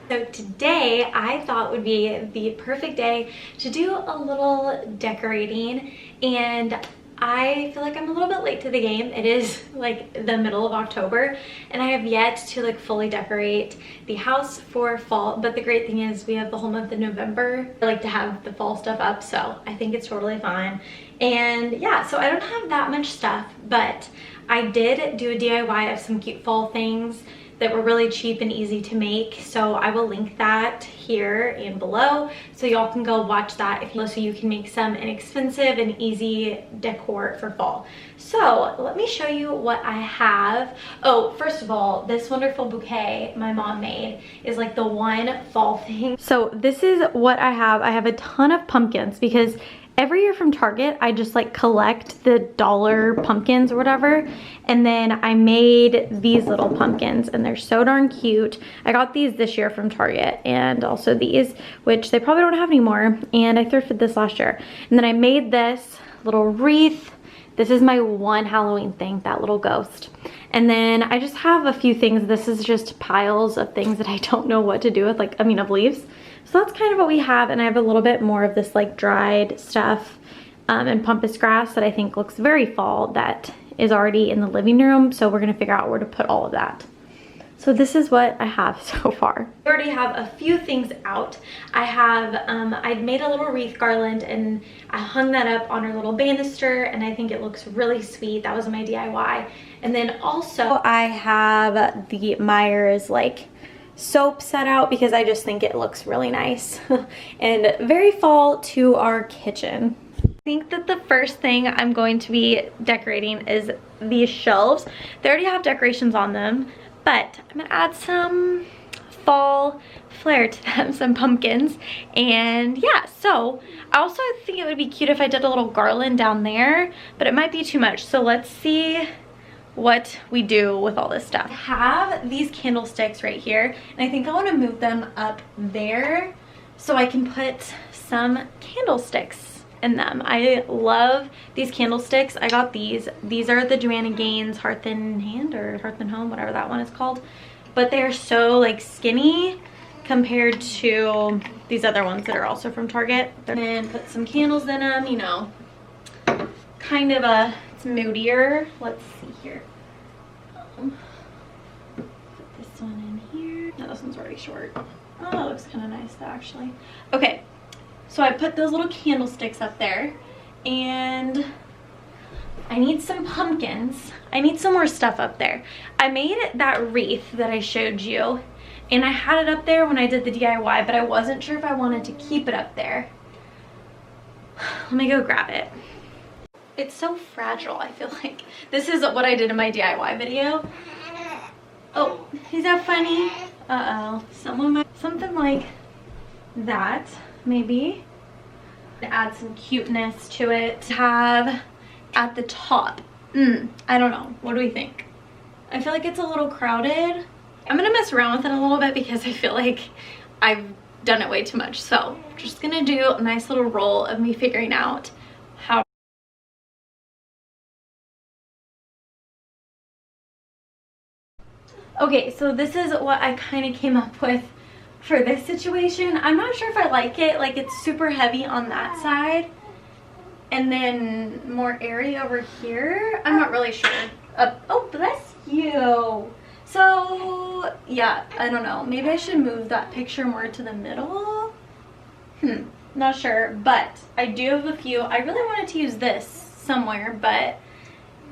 So today I thought would be the perfect day to do a little decorating, and I feel like I'm a little bit late to the game. It is like the middle of October and I have yet to like fully decorate the house for fall, but the great thing is we have the whole month of November. I like to have the fall stuff up, so I think it's totally fine. And yeah, so I don't have that much stuff, but I did do a DIY of some cute fall things that were really cheap and easy to make, so I will link that here and below so y'all can go watch that if you so you can make some inexpensive and easy decor for fall. So let me show you what I have. Oh, first of all, this wonderful bouquet my mom made is like the one fall thing. So this is what I have. I have a ton of pumpkins because every year from Target, I just like collect the dollar pumpkins or whatever. And then I made these little pumpkins and they're so darn cute. I got these this year from Target, and also these, which they probably don't have anymore. And I thrifted this last year. And then I made this little wreath. This is my one Halloween thing, that little ghost. And then I just have a few things. This is just piles of things that I don't know what to do with, like, of leaves. So that's kind of what we have, and I have a little bit more of this like dried stuff and pampas grass that I think looks very fall that is already in the living room, so we're gonna figure out where to put all of that. So this is what I have so far. I already have a few things out. I have, I'd made a little wreath garland and I hung that up on our little banister, and I think it looks really sweet. That was my DIY. And then also I have the Myers like soap set out because I just think it looks really nice and very fall to our kitchen. I think that the first thing I'm going to be decorating is these shelves. They already have decorations on them, but I'm gonna add some fall flair to them, some pumpkins. And yeah, so I also think it would be cute if I did a little garland down there, but it might be too much. So let's see what we do with all this stuff. I have these candlesticks right here, and I think I want to move them up there so I can put some candlesticks in them. I love these candlesticks. I got these. These are the Joanna Gaines Hearth and Hand or Hearth and Home, whatever that one is called. But they're so like skinny compared to these other ones that are also from Target. And then put some candles in them, you know, kind of a, it's moodier. Let's see here. Put this one in here. No, this one's already short. Oh, that looks kind of nice though, actually. Okay, so I put those little candlesticks up there, and I need some pumpkins. I need some more stuff up there. I made that wreath that I showed you, and I had it up there when I did the DIY, but I wasn't sure if I wanted to keep it up there. Let me go grab it. It's so fragile, I feel like. This is what I did in my DIY video. Oh, is that funny? Uh-oh. Something like that, maybe. Add some cuteness to it. Have at the top. I don't know. What do we think? I feel like it's a little crowded. I'm gonna mess around with it a little bit because I feel like I've done it way too much. So I'm just gonna do a nice little roll of me figuring out how. Okay, so this is what I kind of came up with for this situation. I'm not sure if I like it. Like, it's super heavy on that side and then more airy over here. I'm not really sure. Oh, bless you. So yeah, I don't know. Maybe I should move that picture more to the middle. Not sure, but I do have a few. I really wanted to use this somewhere, but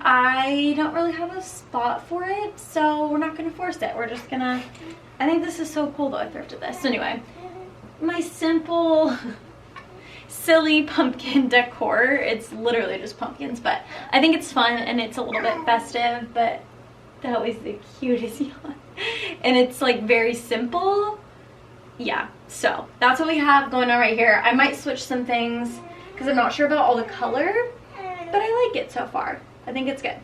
I don't really have a spot for it, so we're not gonna force it. We're just gonna, I think this is so cool though. I thrifted this. So anyway, my simple silly pumpkin decor. It's literally just pumpkins, but I think it's fun and it's a little bit festive, but that was the cutest yawn. And it's like very simple. Yeah, so that's what we have going on right here. I might switch some things because I'm not sure about all the color, but I like it so far. I think it's good.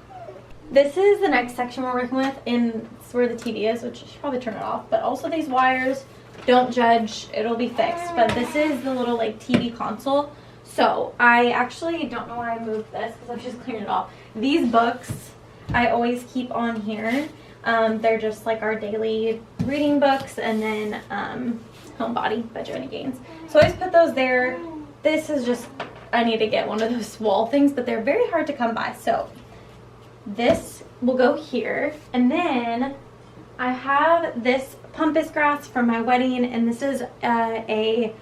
This is the next section we're working with, and it's where the TV is, which I should probably turn it off. But also these wires, don't judge, it'll be fixed. But this is the little like TV console. So I actually don't know why I moved this because I was just clearing it off. These books I always keep on here. They're just like our daily reading books, and then Homebody by Joanna Gaines. So I always put those there. This is just, I need to get one of those wall things, but they're very hard to come by. So this will go here, and then I have this pampas grass from my wedding, and this is a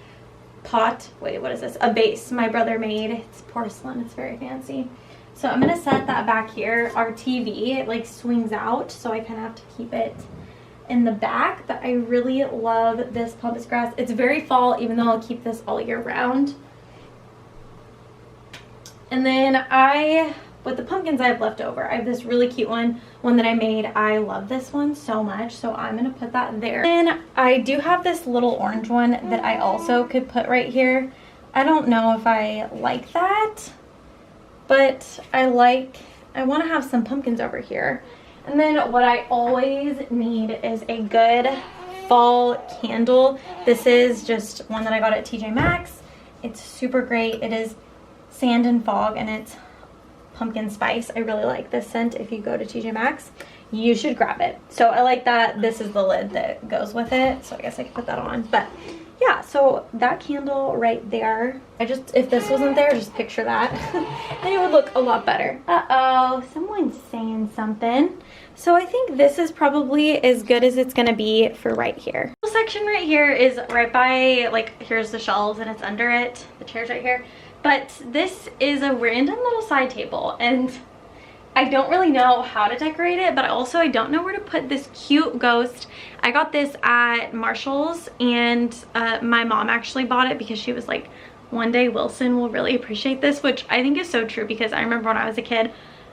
pot. Wait, what is this? A base my brother made. It's porcelain. It's very fancy. So I'm gonna set that back here. Our TV, it like swings out, so I kind of have to keep it in the back, but I really love this pampas grass. It's very fall, even though I'll keep this all year round. And then with the pumpkins I have left over, I have this really cute one that I made. I love this one so much, so I'm gonna put that there. And I do have this little orange one that I also could put right here. I don't know if I like that, but I wanna have some pumpkins over here. And then what I always need is a good fall candle. This is just one that I got at TJ Maxx. It's super great. It is sand and fog, and it's pumpkin spice. I really like this scent. If you go to TJ Maxx, you should grab it. So I like that. This is the lid that goes with it, so I guess I could put that on. But yeah, so that candle right there, if this wasn't there, just picture that and it would look a lot better. Uh-oh, someone's saying something. So I think this is probably as good as it's gonna be for right here. This section right here is right by, like, here's the shelves and it's under it, the chair's right here. But this is a random little side table, and I don't really know how to decorate it, but also I don't know where to put this cute ghost. I got this at Marshall's, and my mom actually bought it because she was like, one day Wilson will really appreciate this, which I think is so true, because I remember when I was a kid,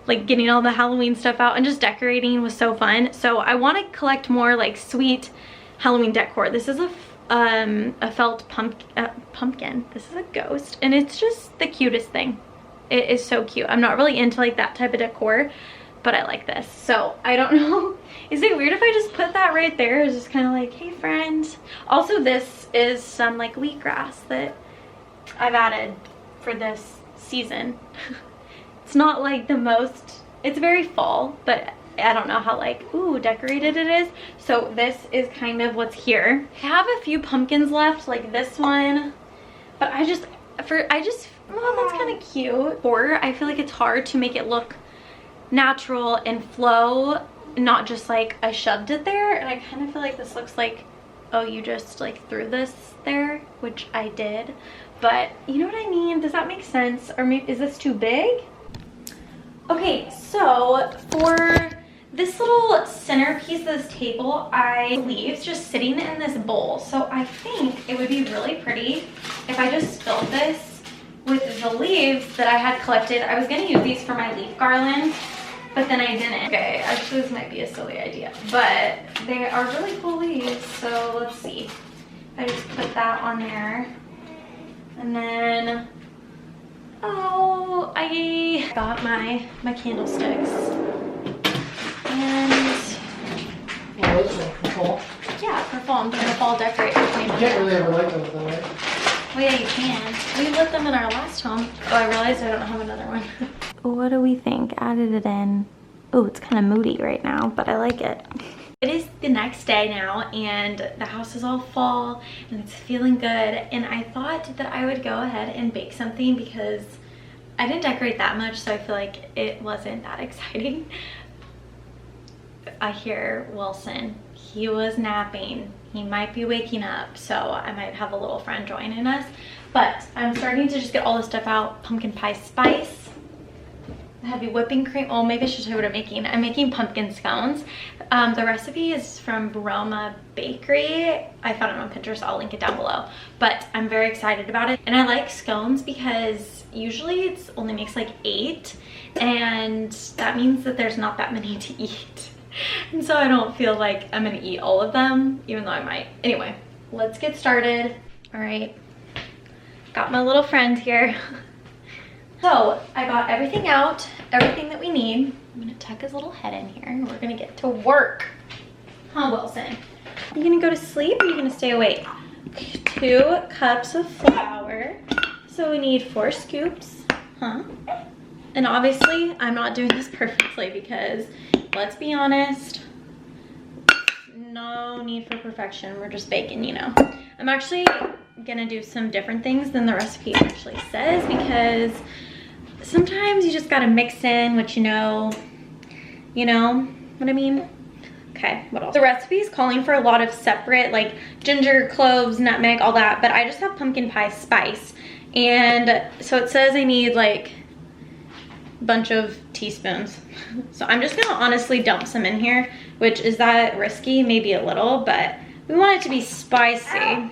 like getting all the Halloween stuff out and just decorating was so fun. So I want to collect more like sweet Halloween decor. This is a felt pumpkin. This is a ghost, and it's just the cutest thing. It is so cute. I'm not really into like that type of decor, but I like this. So I don't know. Is it weird if I just put that right there? It's just kind of like, hey friend. Also, this is some like wheatgrass that I've added for this season. It's not like the most, it's very fall, but I don't know how like, ooh, decorated it is. So this is kind of what's here. I have a few pumpkins left, like this one, but well, that's kind of cute. Or I feel like it's hard to make it look natural and flow, not just like I shoved it there. And I kind of feel like this looks like, oh, you just like threw this there, which I did. But you know what I mean? Does that make sense? Or maybe, is this too big? Okay, so for this little centerpiece of this table, I leaves just sitting in this bowl. So I think it would be really pretty if I just filled this with the leaves that I had collected. I was gonna use these for my leaf garland, but then I didn't. Okay, actually this might be a silly idea, but they are really cool leaves. So let's see. I just put that on there. And then, oh, I got my candlesticks. And well, those are for fall. yeah, for fall. I'm gonna fall decorate with me. You can't really ever light those though, right? Oh yeah, you can. We lit them in our last home. Oh, I realized I don't have another one. What do we think? Added it in. Oh, it's kind of moody right now, but I like it. It is the next day now, and the house is all fall and it's feeling good, and I thought that I would go ahead and bake something because I didn't decorate that much, so I feel like it wasn't that exciting. I hear Wilson. He was napping. He might be waking up, so I might have a little friend joining us. But I'm starting to just get all this stuff out. Pumpkin pie spice, heavy whipping cream. Oh, maybe I should show you what I'm making. I'm making pumpkin scones. The recipe is from Broma Bakery. I found it on Pinterest. I'll link it down below. But I'm very excited about it. And I like scones because usually it only makes like 8. And that means that there's not that many to eat. And so I don't feel like I'm gonna eat all of them, even though I might. Anyway, let's get started. All right, got my little friend here. So I got everything out, everything that we need. I'm gonna tuck his little head in here and we're gonna get to work. Huh, Wilson? Are you gonna go to sleep or are you gonna stay awake? 2 cups of flour. So we need 4 scoops, huh? And obviously I'm not doing this perfectly because let's be honest, no need for perfection. We're just baking, you know. I'm actually gonna do some different things than the recipe actually says, because sometimes you just gotta mix in what you know what I mean? Okay, what else? The recipe is calling for a lot of separate, like ginger, cloves, nutmeg, all that, but I just have pumpkin pie spice. And so it says I need like a bunch of teaspoons. So I'm just gonna honestly dump some in here, which is that risky? Maybe a little, but we want it to be spicy.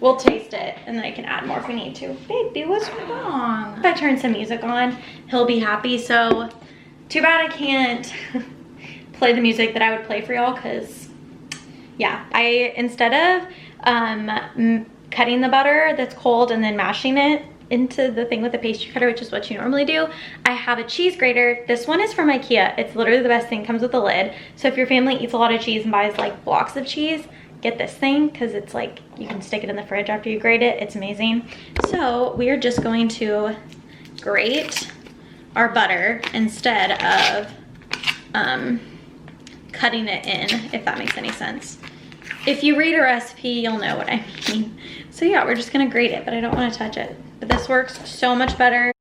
We'll taste it and then I can add more if we need to. Baby, what's wrong? If I turn some music on, he'll be happy. So too bad I can't play the music that I would play for y'all, because yeah, instead of cutting the butter that's cold and then mashing it into the thing with the pastry cutter, which is what you normally do, I have a cheese grater. This one is from IKEA. It's literally the best thing. Comes with a lid. So if your family eats a lot of cheese and buys like blocks of cheese, get this thing, because it's like you can stick it in the fridge after you grate it. It's amazing. So we are just going to grate our butter instead of cutting it in, if that makes any sense. If you read a recipe, you'll know what I mean. So yeah, we're just gonna grate it, but I don't want to touch it. But this works so much better.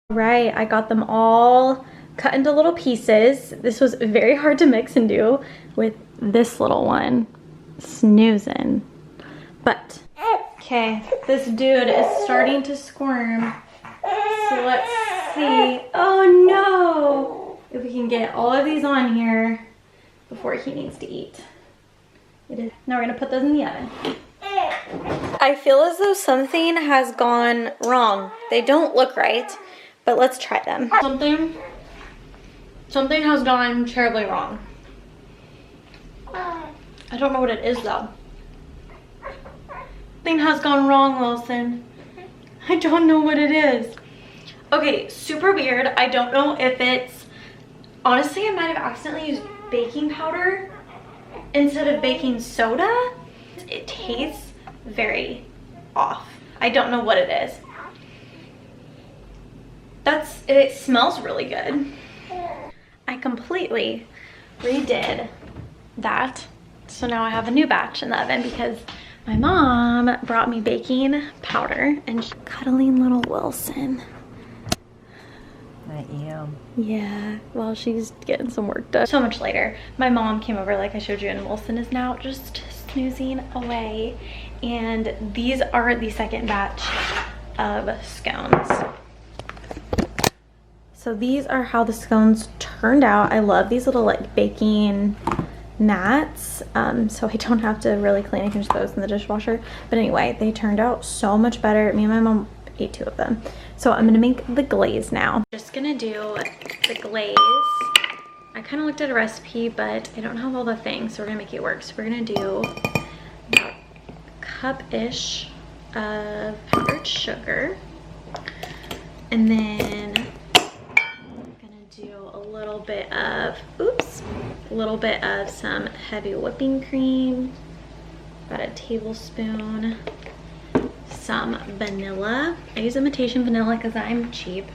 Right, I got them all cut into little pieces. This was very hard to mix and do with this little one snoozing. But, okay, this dude is starting to squirm. So let's see. Oh no! If we can get all of these on here before he needs to eat. It is. Now we're gonna put those in the oven. I feel as though something has gone wrong. They don't look right. But let's try them. Something has gone terribly wrong. I don't know what it is though. Something has gone wrong, Wilson. I don't know what it is. Okay, super weird. I don't know if it's, honestly, I might have accidentally used baking powder instead of baking soda. It tastes very off. I don't know what it is. It smells really good. I completely redid that. So now I have a new batch in the oven because my mom brought me baking powder and she's cuddling little Wilson. I am. Yeah, well, she's getting some work done. So much later, my mom came over like I showed you, and Wilson is now just snoozing away. And these are the second batch of scones. So these are how the scones turned out. I love these little like baking mats, so I don't have to really clean. I can just throw those in the dishwasher. But anyway, they turned out so much better. Me and my mom ate 2 of them. So I'm gonna make the glaze now. Just gonna do the glaze. I kind of looked at a recipe, but I don't have all the things, so we're gonna make it work. So we're gonna do about a cup-ish of powdered sugar, and then do a little bit of, some heavy whipping cream, about a tablespoon, some vanilla. I use imitation vanilla because I'm cheap,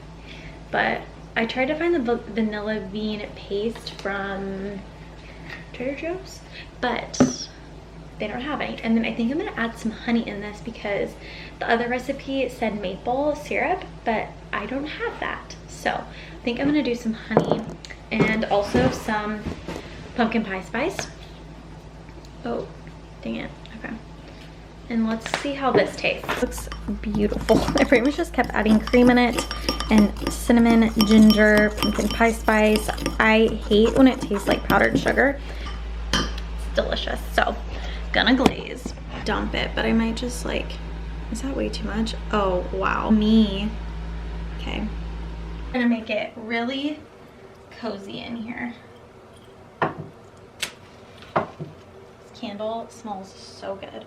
but I tried to find the vanilla bean paste from Trader Joe's, but they don't have any. And then I think I'm gonna add some honey in this because the other recipe said maple syrup, but I don't have that. So I think I'm gonna do some honey and also some pumpkin pie spice. Oh, dang it, okay. And let's see how this tastes. It looks beautiful. I pretty much just kept adding cream in it and cinnamon, ginger, pumpkin pie spice. I hate when it tastes like powdered sugar. It's delicious. So, gonna glaze. Dump it, but I might just like, is that way too much? Oh, wow. Me. Okay. I'm gonna make it really cozy in here. This candle smells so good.